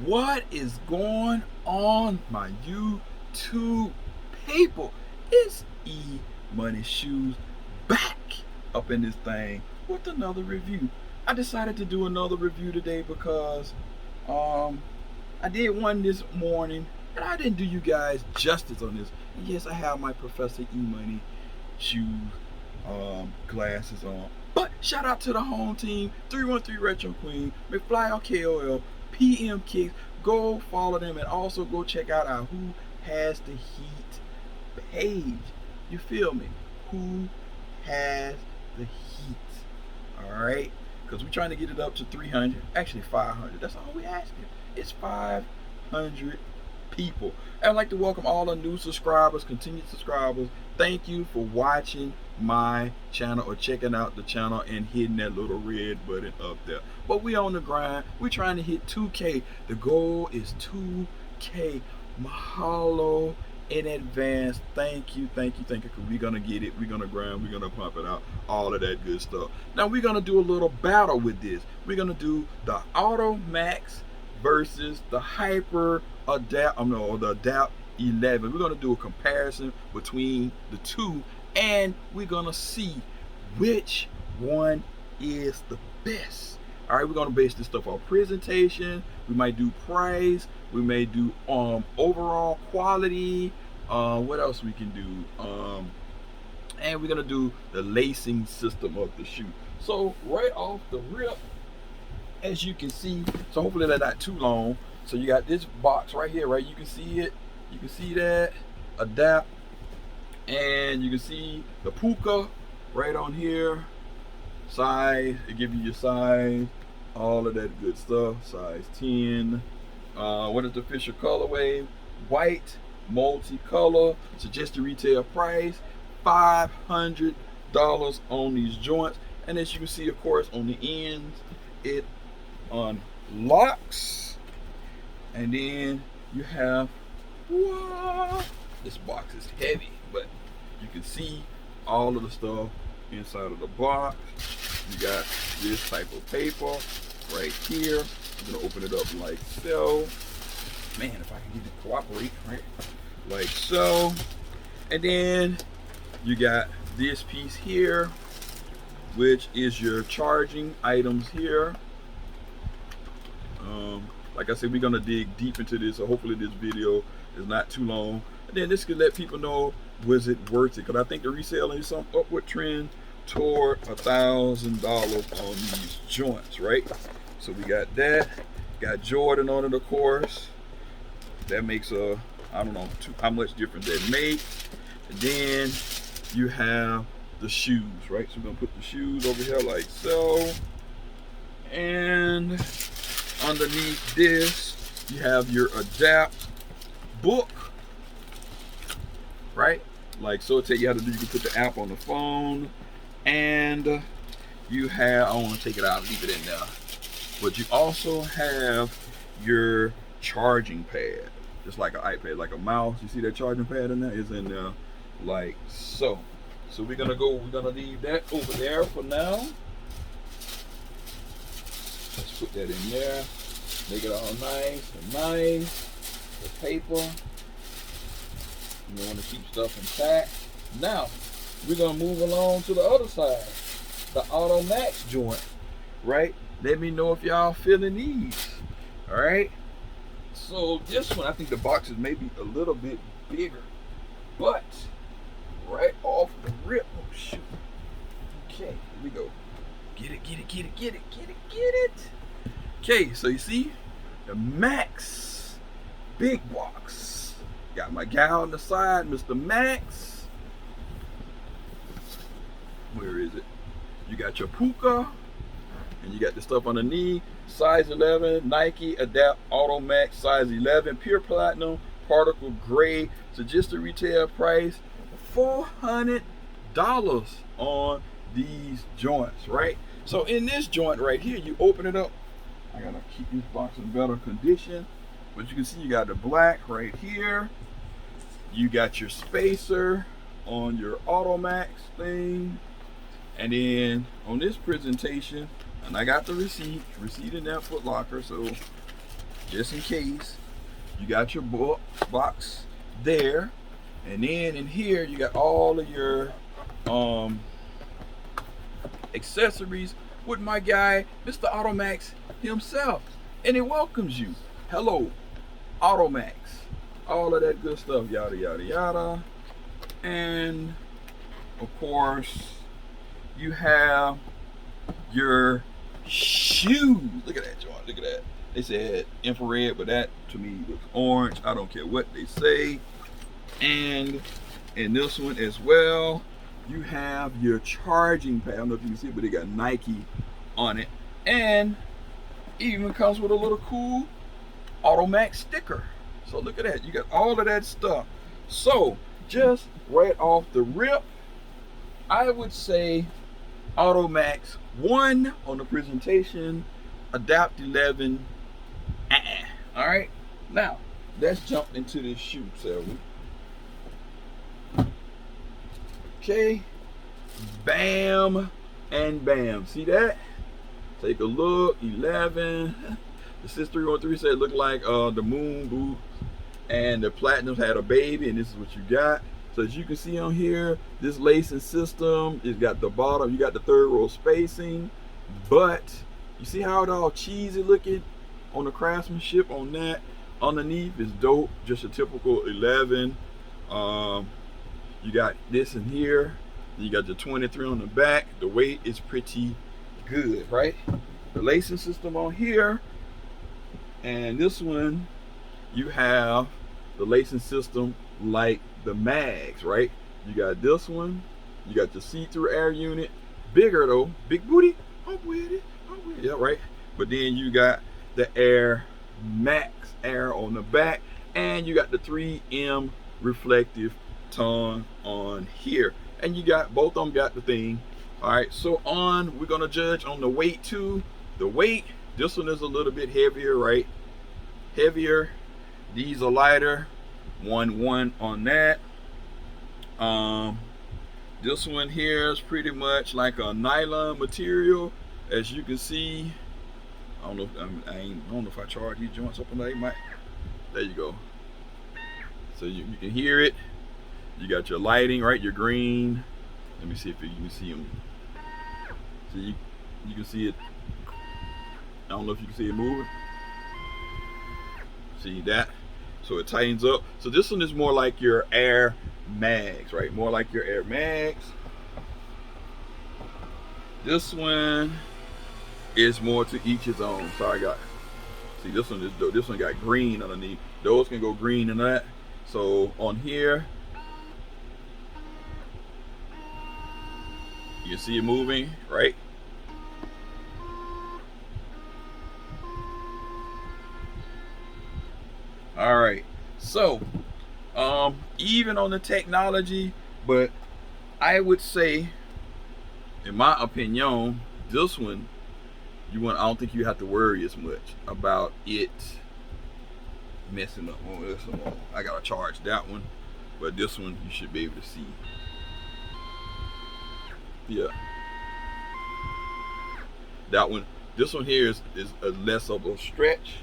What is going on, my YouTube people? It's Emoneyshoes back up in this thing with another review. I decided to do another review today because I did one this morning and I didn't do you guys justice on this. And yes, I have my Professor Emoneyshoes glasses on. But shout out to the home team, 313 Retro Queen, McFly KOL, PMKICKZ. Go follow them and also go check out our Who Has the Heat page. You feel me? Who has the heat? Alright? Because we're trying to get it up to 300, actually 500. That's all we asking. It's 500 people. I'd like to welcome all the new subscribers, continued subscribers. Thank you for watching my channel or checking out the channel and hitting that little red button up there. But we on the grind. We're trying to hit 2K. The goal is 2K. Mahalo in advance. Thank you, thank you, thank you. We're gonna get it. We're gonna grind. We're gonna pump it out. All of that good stuff. Now we're gonna do a little battle with this. We're gonna do the automax versus the hyper adapt. The adapt 11. We're gonna do a comparison between the two, and we're gonna see which one is the best. All right, we're gonna base this stuff on presentation. We might do price. We may do overall quality. What else we can do? And we're gonna do the lacing system of the shoe. So right off the rip, as you can see, so hopefully that's not too long. So you got this box right here, right? You can see it. You can see that adapt, and you can see the puka right on here. Size, it gives you your size, all of that good stuff. Size 10. What is the official colorway? White, multicolor. Suggested retail price $500 on these joints. And as you can see, of course, on the ends, it unlocks, and then you have, whoa, this box is heavy, but you can see all of the stuff inside of the box. You got this type of paper right here. I'm gonna open it up like so. Man, if I can get it to cooperate, right? Like so. And then you got this piece here, which is your charging items here. Like I said, we're gonna dig deep into this, so hopefully this video is not too long. And then this could let people know, was it worth it? Because I think the reselling is some upward trend toward $1,000 on these joints, right? So we got that. Got Jordan on it, of course. That makes I don't know how much difference that makes. And then you have the shoes, right? So we're gonna put the shoes over here like so. And underneath this, you have your adapt book, right? Like so, it'll tell you how to do. You can put the app on the phone, and you have, I don't want to take it out and leave it in there, but you also have your charging pad, just like an iPad, like a mouse. You see that charging pad in there? It's in there like so. So we're gonna leave that over there for now. Let's put that in there. Make it all nice and nice. The paper. You don't want to keep stuff intact. Now, we're gonna move along to the other side. The automax joint, right? Let me know if y'all feeling these. Alright? So this one, I think the box is maybe a little bit bigger. But right off the rip. Oh shoot. Okay, here we go. Get it, get it, get it, get it, get it, get it. Okay, so you see the Max big box. Got my guy on the side, Mr. Max. Where is it? You got your puka, and you got the stuff underneath. Size 11, Nike Adapt Automax, size 11, pure platinum, particle gray. Suggested retail price $400 on these joints, right? So in this joint right here, you open it up. I gotta keep this box in better condition, but you can see you got the black right here. You got your spacer on your automax thing, and then on this presentation, and I got the receipt in that Foot Locker, so just in case. You got your box there, and then in here you got all of your accessories with my guy, Mr. Automax himself, and it welcomes you. Hello, Automax. All of that good stuff, yada yada yada, and of course you have your shoes. Look at that, John. Look at that. They said infrared, but that to me looks orange. I don't care what they say. And in this one as well, you have your charging pad. I don't know if you can see it, but it got Nike on it. And it even comes with a little cool Automax sticker. So look at that. You got all of that stuff. So just right off the rip, I would say Automax 1 on the presentation, Adapt 11. All right, now let's jump into this shoe, shall we? Okay, bam and bam. See that? Take a look. 11. The Sis 313 said it looked like the moon boot, and the platinums had a baby, and this is what you got. So as you can see on here, this lacing system, it's got the bottom, you got the 3rd row spacing, but you see how it all cheesy looking on the craftsmanship on that. Underneath is dope, just a typical 11. You got this in here, you got the 23 on the back. The weight is pretty good, right? The lacing system on here, and this one, you have the lacing system like the mags, right? You got this one, you got the see-through air unit, bigger though, big booty, I'm with it, yeah, right? But then you got the Air Max Air on the back, and you got the 3M reflective tongue on here, and you got both of them got the thing. All right, so we're gonna judge on the weight too. The weight, this one is a little bit heavier, right? Heavier. These are lighter. 1 on that. This one here is pretty much like a nylon material, as you can see. I don't know if I charge these joints up and they might. There you go. So you can hear it. You got your lighting, right? Your green. Let me see if you can see them. So you can see it. I don't know if you can see it moving. See that? So it tightens up. So this one is more like your Air Mags, right? More like your Air Mags. This one is more to each his own. Sorry, guys. See, this one got green underneath. Those can go green and that. So on here, you can see it moving, right? All right, so even on the technology, but I would say, in my opinion, this one, I don't think you have to worry as much about it messing up. Oh, this one, I gotta charge that one, but this one you should be able to see. Yeah, that one. This one here is a less of a stretch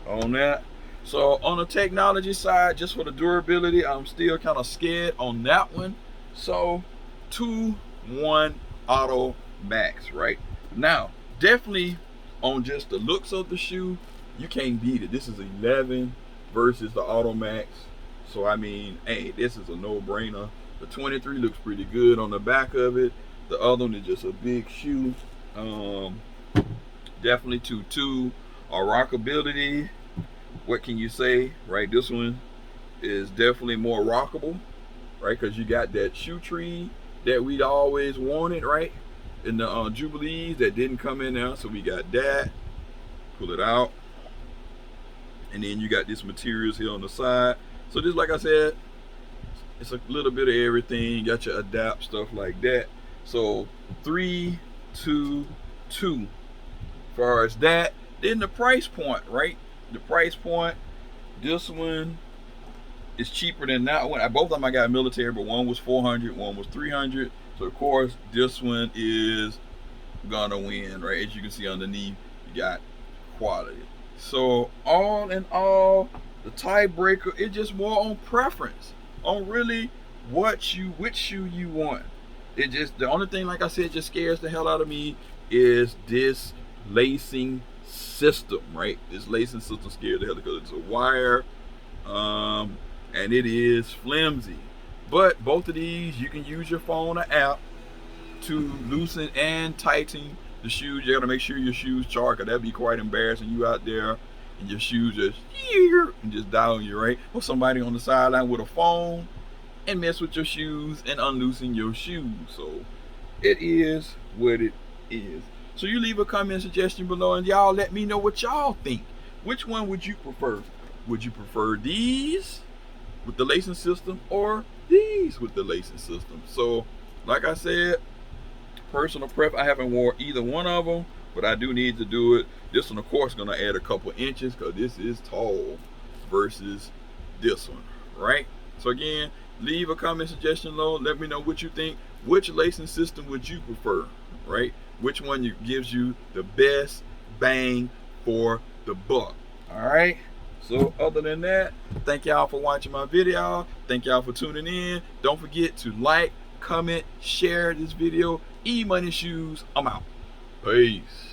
on that. So on the technology side, just for the durability, I'm still kind of scared on that one. So 2-1 Auto Max, right? Now, definitely on just the looks of the shoe, you can't beat it. This is 11 versus the Auto Max. So I mean, hey, this is a no-brainer. The 23 looks pretty good on the back of it. The other one is just a big shoe. Definitely 2-2. Rockability, what can you say, right? This one is definitely more rockable, right? Because you got that shoe tree that we'd always wanted, right? In the Jubilees that didn't come in there. So we got that. Pull it out. And then you got this materials here on the side. So this, like I said, it's a little bit of everything. You got your adapt, stuff like that. So 3, 2, 2. As far as that, then the price point, right? The price point, this one is cheaper than that one. Both of them I got military, but one was 400, one was 300. So of course, this one is gonna win, right? As you can see underneath, you got quality. So all in all, the tiebreaker is just more on preference, on really which shoe you want. It just, the only thing, like I said, just scares the hell out of me is this lacing system, right? This lacing system scares the hell because it's a wire, and it is flimsy. But both of these, you can use your phone or app to loosen and tighten the shoes. You got to make sure your shoes charge, because that'd be quite embarrassing. You out there and your shoes just and just die on you, right? Or somebody on the sideline with a phone and mess with your shoes and unloosen your shoes. So it is what it is. So you leave a comment suggestion below, and y'all let me know what y'all think. Which one would you prefer? Would you prefer these with the lacing system or these with the lacing system? So like I said, personal prep, I haven't worn either one of them, but I do need to do it. This one, of course, gonna add a couple inches because this is tall versus this one, right? So again, leave a comment suggestion below. Let me know what you think. Which lacing system would you prefer, right? Which one gives you the best bang for the buck? All right. So other than that, thank y'all for watching my video. Thank y'all for tuning in. Don't forget to like, comment, share this video. Emoneyshoes, I'm out. Peace.